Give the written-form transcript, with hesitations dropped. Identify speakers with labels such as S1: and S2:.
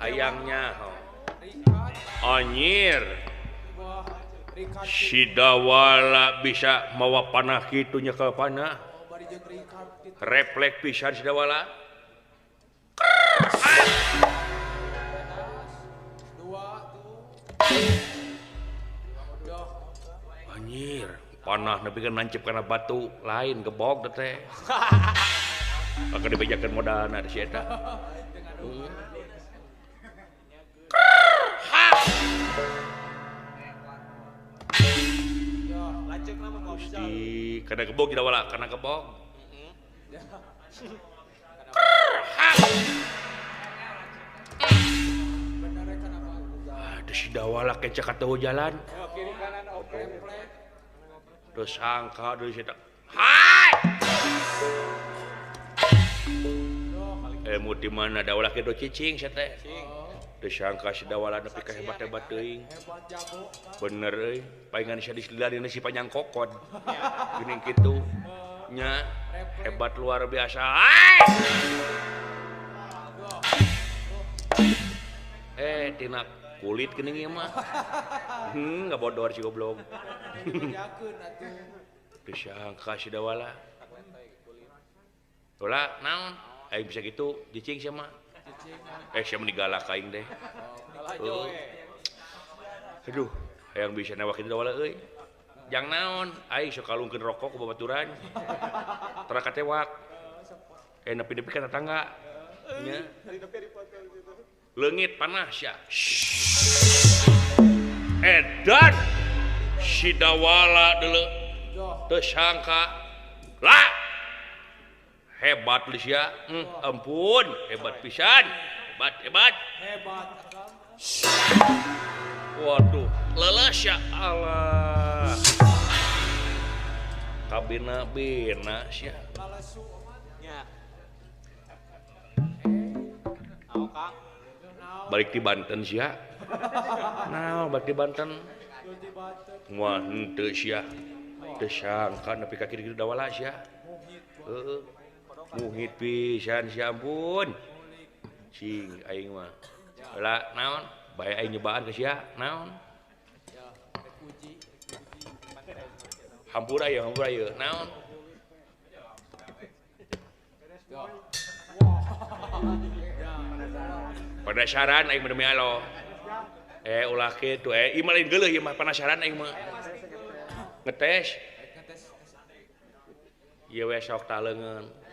S1: ayangnya anyir sidawala bisa mawa panah gitunya ke panah refleks pisan sidawala anjir panah tapi kan nancep karena batu lain gebog teh akan dibejakan modalna di sieta Gusti karena gebog tidak wala karena gebog ada si dawala kecak atau jalan terus angka dari situ hai mau di mana dawala kedo cicing saya teh terus angka si dawala nepi ka hebat-hebat teuing bener euy palingan sia disiladarin si panjang kokod geuning kitu nya hebat luar biasa hai tina kulit geuning ieu mah enggak bodor si goblok terus angka si dawala ulah naon aing bisa gitu cicing sia mah sia menigalak aing deh aduh hayang bisa nawak itu dawala euy jang naon aing sok kalungkeun rokok ku babaturan tara katewak nepi-nepi ka tetangga nya leungit panas sia edan si dawala deuleu teu sangka lah hebat lu sia ampun hebat pisan hebat waduh leles ya Allah kabina bina sia balik di Banten sia nah balik di Banten wah henteu sia teu sangka nepi ka kieu dawala sia muhit pisan sia ampun cing aing mah heula naon bae aing nyobaan ka sia naon hampura ieu naon penasaran aing demi Allah ulah kitu ieu mah lain geuleuh ieu mah penasaran aing mah ngetes ieu we sok taleungeun